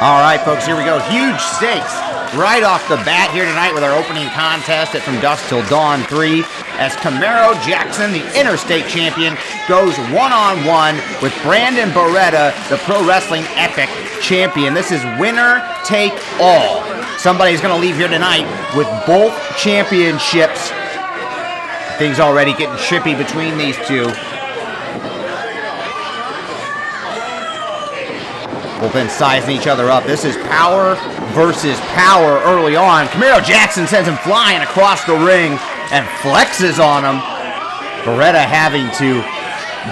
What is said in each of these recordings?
All right, folks, here we go. Huge stakes right off the bat here tonight with our opening contest at From Dusk Till Dawn 3 as Camaro Jackson, the Interstate champion, goes one-on-one with Brandon Barretta, the Pro Wrestling Epic champion. This is winner take all. Somebody's going to leave here tonight with both championships. Things already getting trippy between these two. Both then sizing each other up. This is power versus power early on. Camaro Jackson sends him flying across the ring and flexes on him. Barretta having to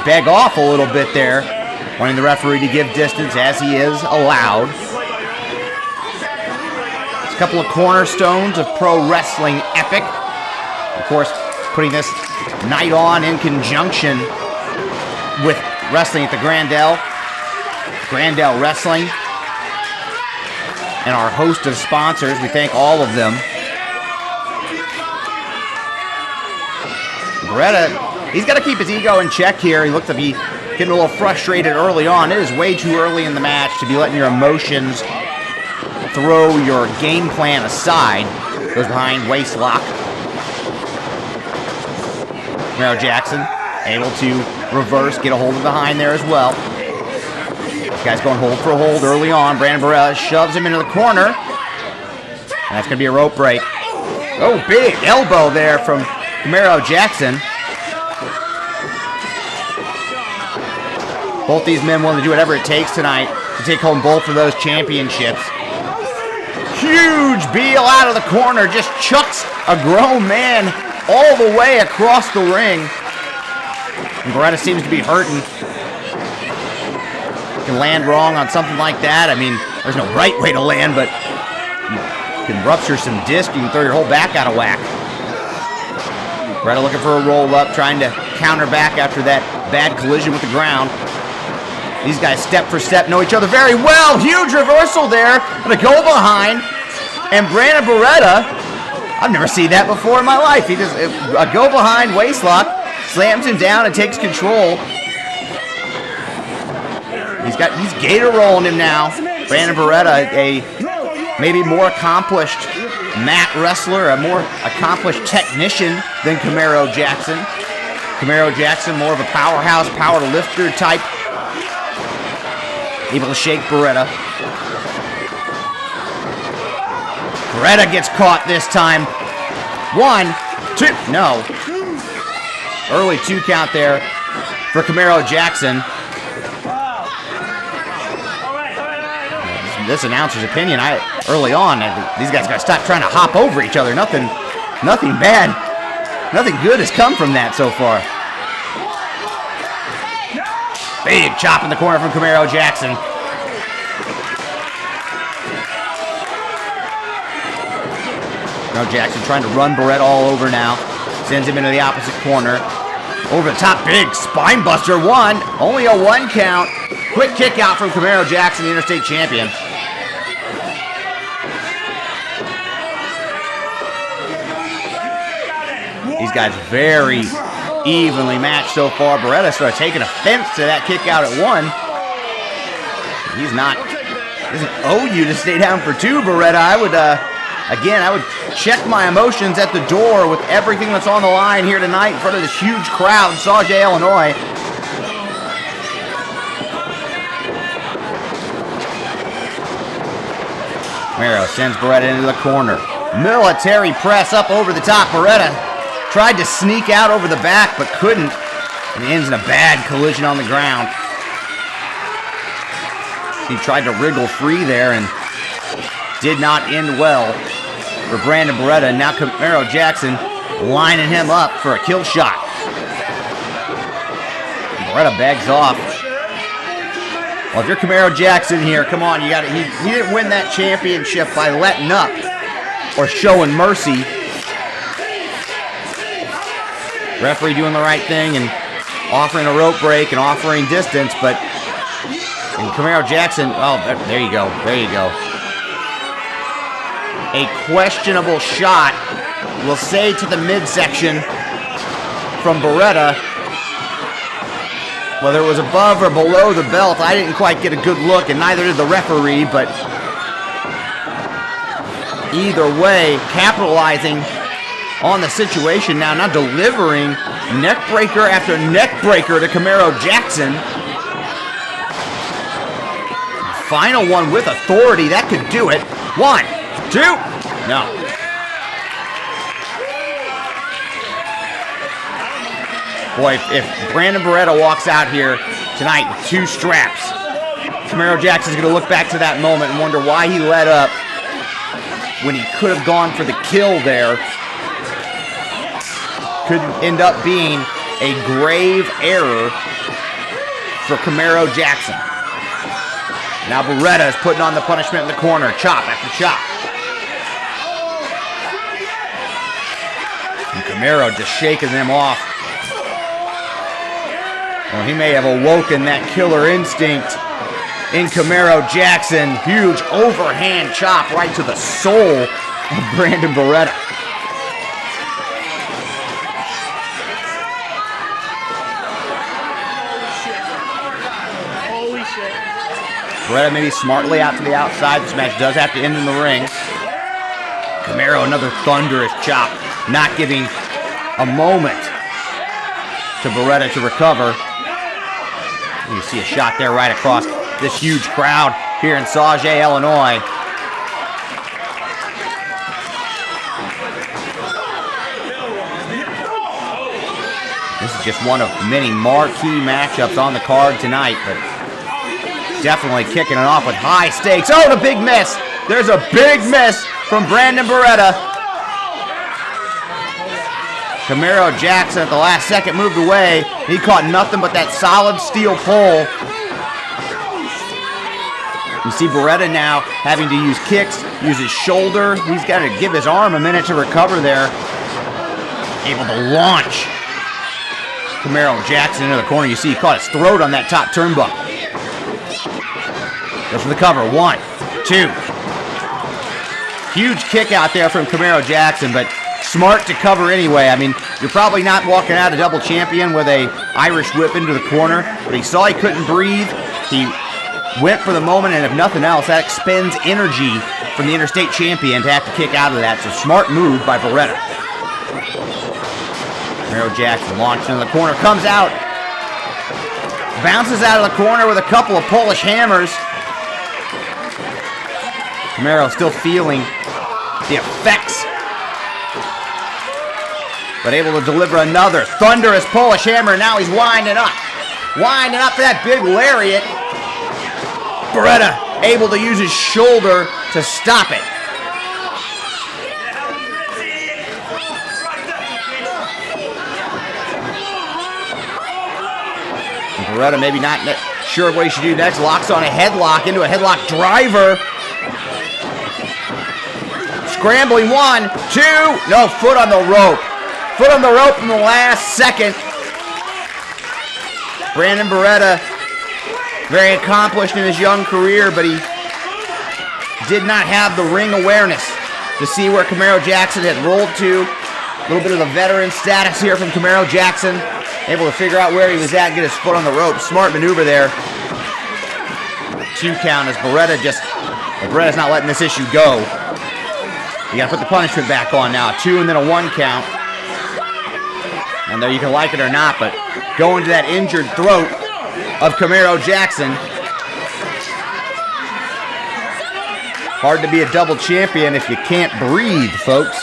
beg off a little bit there, wanting the referee to give distance as he is allowed. It's a couple of cornerstones of Pro Wrestling Epic. Of course, putting this night on in conjunction with wrestling at the Grandel Wrestling, and our host of sponsors. We thank all of them. Barretta, he's got to keep his ego in check here. He looks to be getting a little frustrated early on. It is way too early in the match to be letting your emotions throw your game plan aside. Goes behind, waist lock. Camaro Jackson able to reverse, get a hold of behind there as well. Guy's going hold for hold early on. Brandon Barretta shoves him into the corner. And that's going to be a rope break. Oh, big elbow there from Camaro Jackson. Both these men willing to do whatever it takes tonight to take home both of those championships. Huge Beal out of the corner. Just chucks a grown man all the way across the ring. And Barretta seems to be hurting. Can land wrong on something like that. I mean, there's no right way to land, but you can rupture some disc. You can throw your whole back out of whack. Barretta looking for a roll-up, trying to counter back after that bad collision with the ground. These guys, step for step, know each other very well. Huge reversal there, and a go behind. And Brandon Barretta, I've never seen that before in my life. He just, a go behind waist lock, slams him down and takes control. He's gator rolling him now. Brandon Barretta, a maybe more accomplished mat wrestler, a more accomplished technician than Camaro Jackson. Camaro Jackson, more of a powerhouse, power lifter type. Able to shake Barretta. Barretta gets caught this time. 1, 2, no. Early 2 count there for Camaro Jackson. This announcer's opinion, early on, these guys got to stop trying to hop over each other. Nothing bad, nothing good has come from that so far. Big chop in the corner from Camaro Jackson. Camaro Jackson trying to run Barretta all over now. Sends him into the opposite corner. Over the top, big spine buster. 1, only a 1 count. Quick kick out from Camaro Jackson, the Interstate champion. These guys very evenly matched so far. Barretta started taking offense to that kick out at 1. Doesn't owe you to stay down for 2, Barretta. I would check my emotions at the door with everything that's on the line here tonight in front of this huge crowd in Sauget, Illinois. Camaro sends Barretta into the corner. Military press up over the top. Barretta tried to sneak out over the back, but couldn't. And ends in a bad collision on the ground. He tried to wriggle free there and did not end well for Brandon Barretta. And now Camaro Jackson lining him up for a kill shot. Barretta begs off. Well, if you're Camaro Jackson here, come on, you got it. He didn't win that championship by letting up or showing mercy. Referee doing the right thing and offering a rope break and offering distance, but Camaro Jackson, oh, there you go. A questionable shot, we'll say, to the midsection from Barretta. Whether it was above or below the belt, I didn't quite get a good look, and neither did the referee, but either way, capitalizing on the situation now delivering neck breaker after neck breaker to Camaro Jackson. Final one with authority, that could do it. 1, 2, no. Boy, if Brandon Barretta walks out here tonight with 2 straps, Camaro Jackson's going to look back to that moment and wonder why he let up when he could have gone for the kill there. Could end up being a grave error for Camaro Jackson. Now Barretta is putting on the punishment in the corner, chop after chop. And Camaro just shaking them off. Well, he may have awoken that killer instinct in Camaro Jackson. Huge overhand chop right to the soul of Brandon Barretta. Holy shit. Barretta maybe smartly out to the outside. This match does have to end in the ring. Camaro, another thunderous chop, not giving a moment to Barretta to recover. You see a shot there right across this huge crowd here in Sauget, Illinois. This is just one of many marquee matchups on the card tonight, but definitely kicking it off with high stakes. Oh, the big miss. There's a big miss from Brandon Barretta. Camaro Jackson at the last second moved away. He caught nothing but that solid steel pole. You see Barretta now having to use kicks, use his shoulder. He's got to give his arm a minute to recover there. Able to launch Camaro Jackson into the corner. You see he caught his throat on that top turnbuckle. Goes for the cover. 1, 2. Huge kick out there from Camaro Jackson, but smart to cover anyway. I mean, you're probably not walking out a double champion with a Irish whip into the corner, but he saw he couldn't breathe. He went for the moment, and if nothing else, that expends energy from the Interstate champion to have to kick out of that. So smart move by Barretta. Camaro Jackson launched into the corner, comes out, bounces out of the corner with a couple of Polish hammers. Camaro still feeling the effects, but able to deliver another thunderous Polish hammer. Now he's winding up for that big lariat. Barretta able to use his shoulder to stop it. And Barretta maybe not sure what he should do next. Locks on a headlock into a headlock driver. Scrambling 1, 2. No, foot on the rope. Foot on the rope in the last second. Brandon Barretta, very accomplished in his young career, but he did not have the ring awareness to see where Camaro Jackson had rolled to. A little bit of the veteran status here from Camaro Jackson. Able to figure out where he was at and get his foot on the rope. Smart maneuver there. 2 count as Barretta's not letting this issue go. You gotta put the punishment back on now. 2 and then a 1 count. And there you can like it or not, but going to that injured throat of Camaro Jackson. Hard to be a double champion if you can't breathe, folks.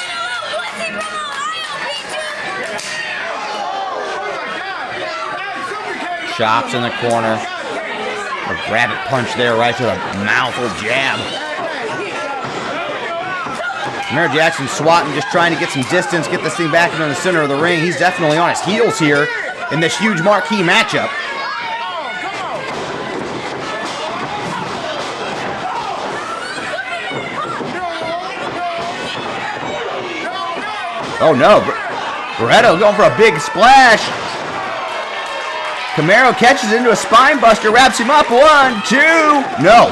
Chops in the corner. A rabbit punch there right to the mouth, or jab. Camaro Jackson swatting, just trying to get some distance, get this thing back into the center of the ring. He's definitely on his heels here in this huge marquee matchup. Oh no, Barretta going for a big splash. Camaro catches into a spine buster, wraps him up. 1, 2, no.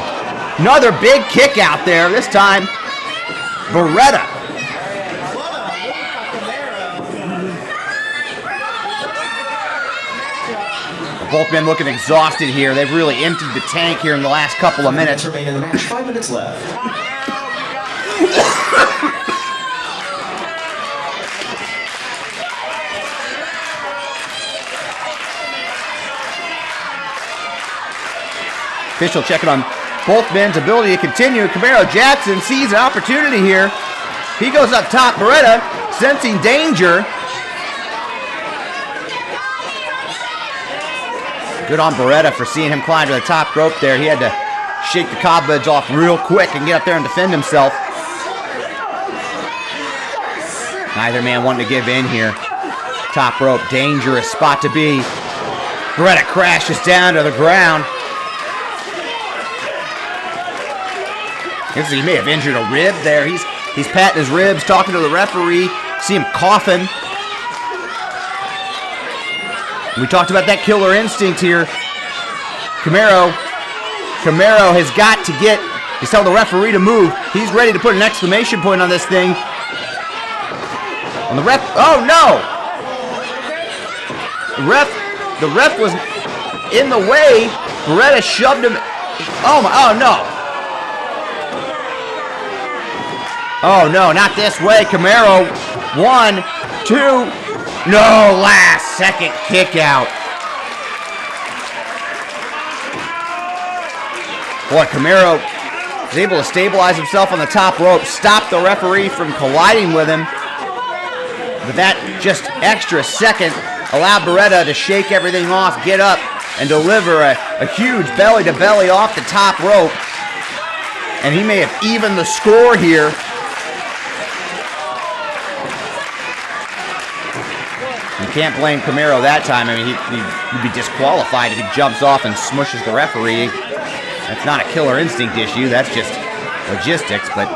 Another big kick out there, this time Barretta. Both men looking exhausted here. They've really emptied the tank here in the last couple of minutes. Remain in the match. 5 minutes left. Official checking on both men's ability to continue. Camaro Jackson sees an opportunity here. He goes up top. Barretta sensing danger. Good on Barretta for seeing him climb to the top rope there. He had to shake the cobwebs off real quick and get up there and defend himself. Neither man wanting to give in here. Top rope, dangerous spot to be. Barretta crashes down to the ground. He may have injured a rib there. He's patting his ribs, talking to the referee. See him coughing. We talked about that killer instinct here. Camaro has got to get, he's telling the referee to move. He's ready to put an exclamation point on this thing. And the ref, oh no! The ref was in the way. Barretta shoved him. Oh no. Oh no, not this way. Camaro, 1, 2, no, last second kick out. Boy, Camaro is able to stabilize himself on the top rope, stop the referee from colliding with him. But that just extra second allowed Barretta to shake everything off, get up, and deliver a huge belly-to-belly off the top rope. And he may have evened the score here. You can't blame Camaro that time. I mean, he'd be disqualified if he jumps off and smushes the referee. That's not a killer instinct issue. That's just logistics, but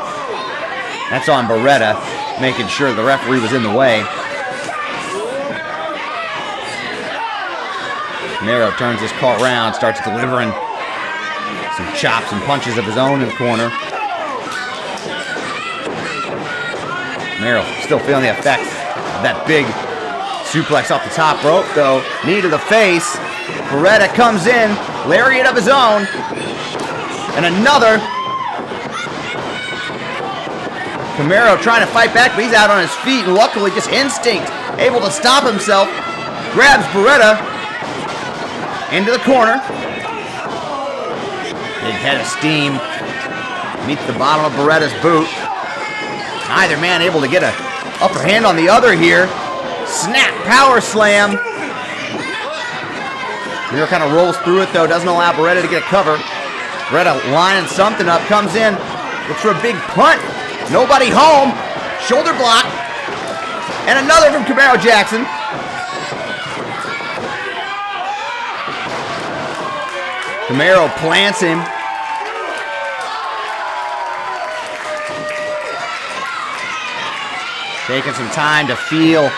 that's on Barretta, making sure the referee was in the way. Camaro turns his car around, starts delivering some chops and punches of his own in the corner. Camaro still feeling the effects of that big suplex off the top rope, though. Knee to the face. Barretta comes in, lariat of his own, and another. Camaro trying to fight back, but he's out on his feet, and luckily just instinct, able to stop himself. Grabs Barretta into the corner. Big head of steam meets the bottom of Barretta's boot. Neither man able to get an upper hand on the other here. Snap, power slam. Camaro kind of rolls through it, though. Doesn't allow Barretta to get a cover. Barretta lining something up. Comes in. Looks for a big punt. Nobody home. Shoulder block. And another from Camaro Jackson. Camaro plants him. Taking some time to feel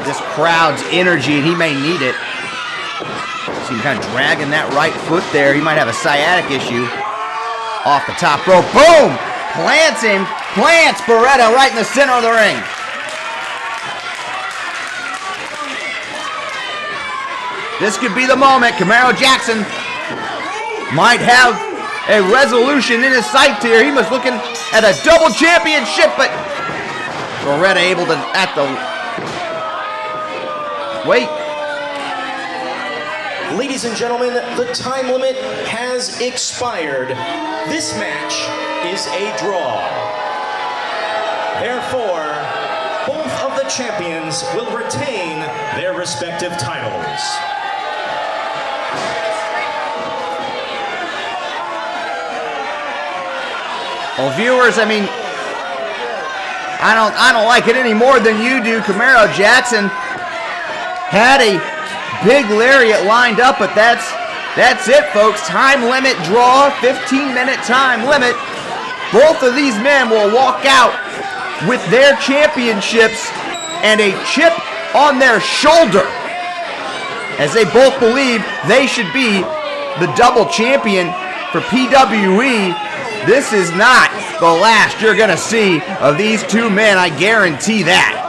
this crowd's energy, and he may need it. See him kind of dragging that right foot there. He might have a sciatic issue. Off the top rope. Boom! Plants him. Plants Barretta right in the center of the ring. This could be the moment. Camaro Jackson might have a resolution in his sights here. He was looking at a double championship, but Barretta able to, at the, wait. Ladies and gentlemen, the time limit has expired. This match is a draw. Therefore, both of the champions will retain their respective titles. Well, viewers, I mean, I don't like it any more than you do. Camaro Jackson had a big lariat lined up, but that's it, folks. Time limit draw, 15-minute time limit. Both of these men will walk out with their championships and a chip on their shoulder, as they both believe they should be the double champion for PWE. This is not the last you're going to see of these two men, I guarantee that.